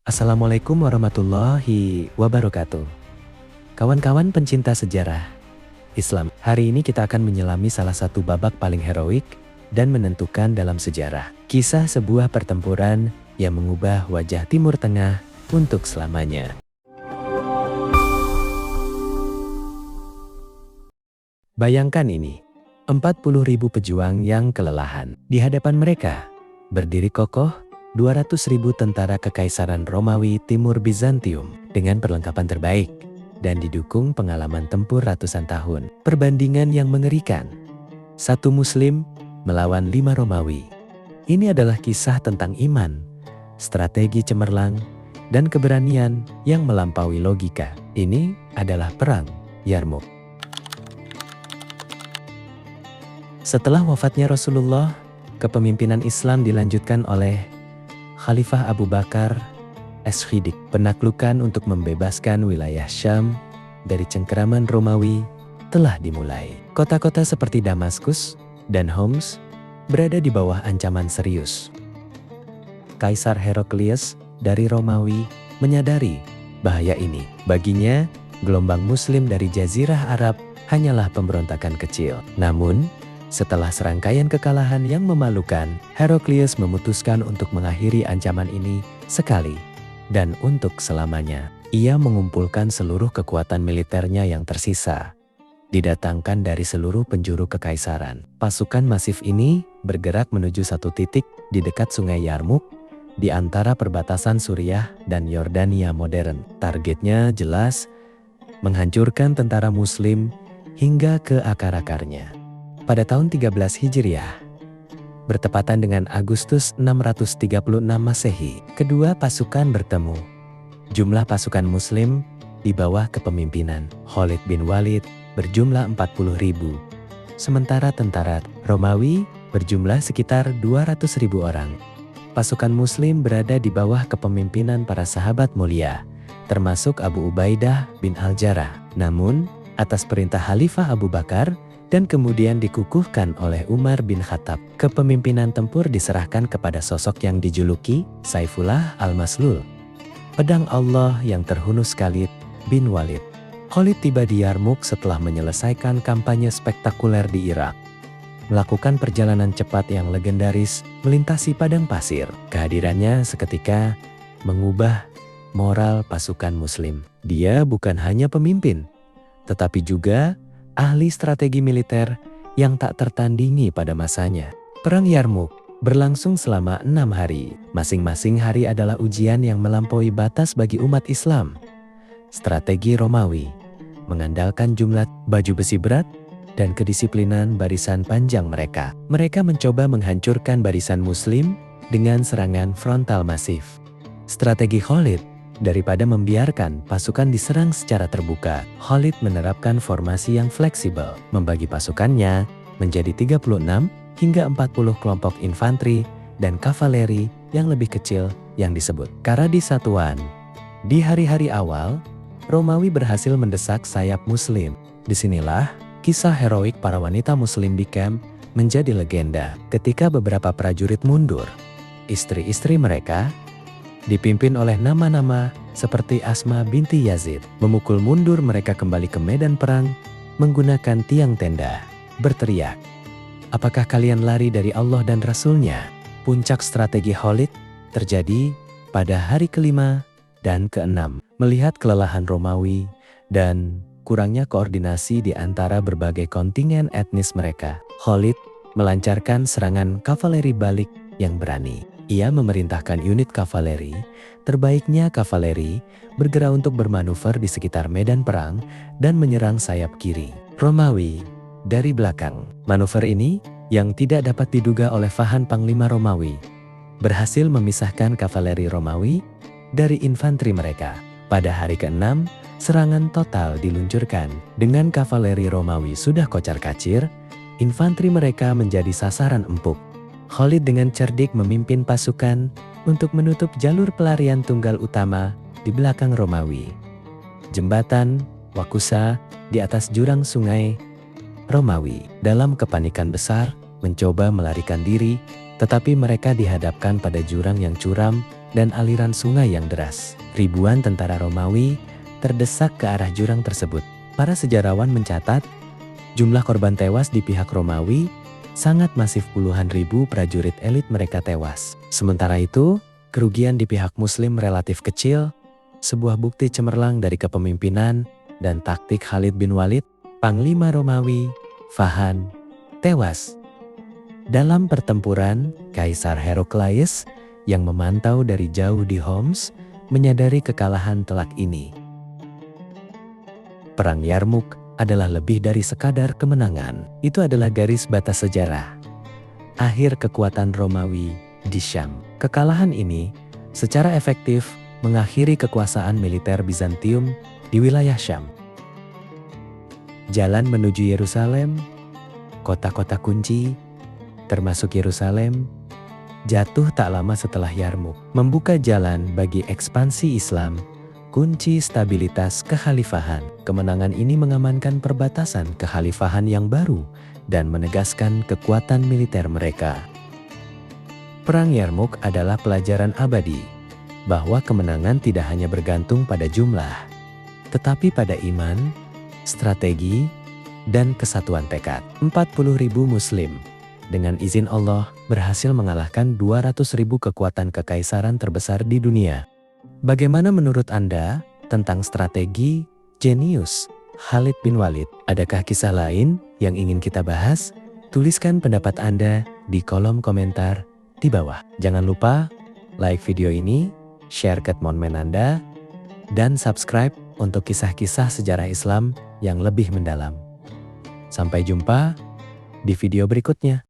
Assalamualaikum warahmatullahi wabarakatuh. Kawan-kawan pencinta sejarah Islam, hari ini kita akan menyelami salah satu babak paling heroik dan menentukan dalam sejarah. Kisah sebuah pertempuran yang mengubah wajah Timur Tengah untuk selamanya. Bayangkan ini, 40.000 pejuang yang kelelahan. Di hadapan mereka, berdiri kokoh 200.000 tentara Kekaisaran Romawi Timur Bizantium dengan perlengkapan terbaik dan didukung pengalaman tempur ratusan tahun. Perbandingan yang mengerikan. 1 Muslim melawan 5 Romawi. Ini adalah kisah tentang iman, strategi cemerlang, dan keberanian yang melampaui logika. Ini adalah Perang Yarmuk. Setelah wafatnya Rasulullah, kepemimpinan Islam dilanjutkan oleh Khalifah Abu Bakar As-Siddiq. Penaklukan untuk membebaskan wilayah Syam dari cengkeraman Romawi telah dimulai. Kota-kota seperti Damaskus dan Homs berada di bawah ancaman serius. Kaisar Heraklius dari Romawi menyadari bahaya ini. Baginya, gelombang Muslim dari Jazirah Arab hanyalah pemberontakan kecil. Namun, setelah serangkaian kekalahan yang memalukan, Heraklius memutuskan untuk mengakhiri ancaman ini sekali dan untuk selamanya. Ia mengumpulkan seluruh kekuatan militernya yang tersisa, didatangkan dari seluruh penjuru kekaisaran. Pasukan masif ini bergerak menuju satu titik di dekat Sungai Yarmuk, di antara perbatasan Suriah dan Yordania modern. Targetnya jelas, menghancurkan tentara Muslim hingga ke akar-akarnya. Pada tahun 13 Hijriah, bertepatan dengan Agustus 636 Masehi, kedua pasukan bertemu. Jumlah pasukan Muslim di bawah kepemimpinan Khalid bin Walid berjumlah 40.000. Sementara tentara Romawi berjumlah sekitar 200.000 orang. Pasukan Muslim berada di bawah kepemimpinan para sahabat mulia, termasuk Abu Ubaidah bin Al-Jarrah. Namun, atas perintah Khalifah Abu Bakar, dan kemudian dikukuhkan oleh Umar bin Khattab, kepemimpinan tempur diserahkan kepada sosok yang dijuluki Saifullah Al-Maslul, pedang Allah yang terhunus Khalid bin Walid. Khalid tiba di Yarmuk setelah menyelesaikan kampanye spektakuler di Irak. Melakukan perjalanan cepat yang legendaris melintasi padang pasir. Kehadirannya seketika mengubah moral pasukan Muslim. Dia bukan hanya pemimpin, tetapi juga ahli strategi militer yang tak tertandingi pada masanya. Perang Yarmuk berlangsung selama 6 hari. Masing-masing hari adalah ujian yang melampaui batas bagi umat Islam. Strategi Romawi mengandalkan jumlah baju besi berat dan kedisiplinan barisan panjang mereka. Mereka mencoba menghancurkan barisan Muslim dengan serangan frontal masif. Strategi Khalid, daripada membiarkan pasukan diserang secara terbuka, Khalid menerapkan formasi yang fleksibel, membagi pasukannya menjadi 36 hingga 40 kelompok infanteri dan kavaleri yang lebih kecil yang disebut Karadi Satuan. Di hari-hari awal, Romawi berhasil mendesak sayap Muslim. Disinilah kisah heroik para wanita Muslim di camp menjadi legenda. Ketika beberapa prajurit mundur, istri-istri mereka dipimpin oleh nama-nama seperti Asma binti Yazid, memukul mundur mereka kembali ke medan perang menggunakan tiang tenda, berteriak, "Apakah kalian lari dari Allah dan Rasul-Nya?" Puncak strategi Khalid terjadi pada hari kelima dan keenam. Melihat kelelahan Romawi dan kurangnya koordinasi di antara berbagai kontingen etnis mereka, Khalid melancarkan serangan kavaleri balik yang berani. Ia memerintahkan unit kavaleri, terbaiknya kavaleri, bergerak untuk bermanuver di sekitar medan perang dan menyerang sayap kiri Romawi dari belakang. Manuver ini, yang tidak dapat diduga oleh Fahan Panglima Romawi, berhasil memisahkan kavaleri Romawi dari infanteri mereka. Pada hari ke-6, serangan total diluncurkan. Dengan kavaleri Romawi sudah kocar-kacir, infanteri mereka menjadi sasaran empuk. Khalid dengan cerdik memimpin pasukan untuk menutup jalur pelarian tunggal utama di belakang Romawi. Jembatan Wakusa di atas jurang sungai Romawi. Dalam kepanikan besar, mencoba melarikan diri, tetapi mereka dihadapkan pada jurang yang curam dan aliran sungai yang deras. Ribuan tentara Romawi terdesak ke arah jurang tersebut. Para sejarawan mencatat, jumlah korban tewas di pihak Romawi sangat masif, puluhan ribu prajurit elit mereka tewas. Sementara itu, kerugian di pihak Muslim relatif kecil, sebuah bukti cemerlang dari kepemimpinan dan taktik Khalid bin Walid, Panglima Romawi, Fahan, tewas. Dalam pertempuran, Kaisar Heraklius yang memantau dari jauh di Homs menyadari kekalahan telak ini. Perang Yarmuk adalah lebih dari sekadar kemenangan. Itu adalah garis batas sejarah akhir kekuatan Romawi di Syam. Kekalahan ini secara efektif mengakhiri kekuasaan militer Bizantium di wilayah Syam. Jalan menuju Yerusalem, kota-kota kunci, termasuk Yerusalem, jatuh tak lama setelah Yarmuk, membuka jalan bagi ekspansi Islam, kunci stabilitas kekhalifahan. Kemenangan ini mengamankan perbatasan kekhalifahan yang baru dan menegaskan kekuatan militer mereka. Perang Yarmuk adalah pelajaran abadi bahwa kemenangan tidak hanya bergantung pada jumlah, tetapi pada iman, strategi, dan kesatuan tekad. 40.000 Muslim dengan izin Allah berhasil mengalahkan 200.000 kekuatan kekaisaran terbesar di dunia. Bagaimana menurut Anda tentang strategi jenius Khalid bin Walid? Adakah kisah lain yang ingin kita bahas? Tuliskan pendapat Anda di kolom komentar di bawah. Jangan lupa like video ini, share ke teman Anda, dan subscribe untuk kisah-kisah sejarah Islam yang lebih mendalam. Sampai jumpa di video berikutnya.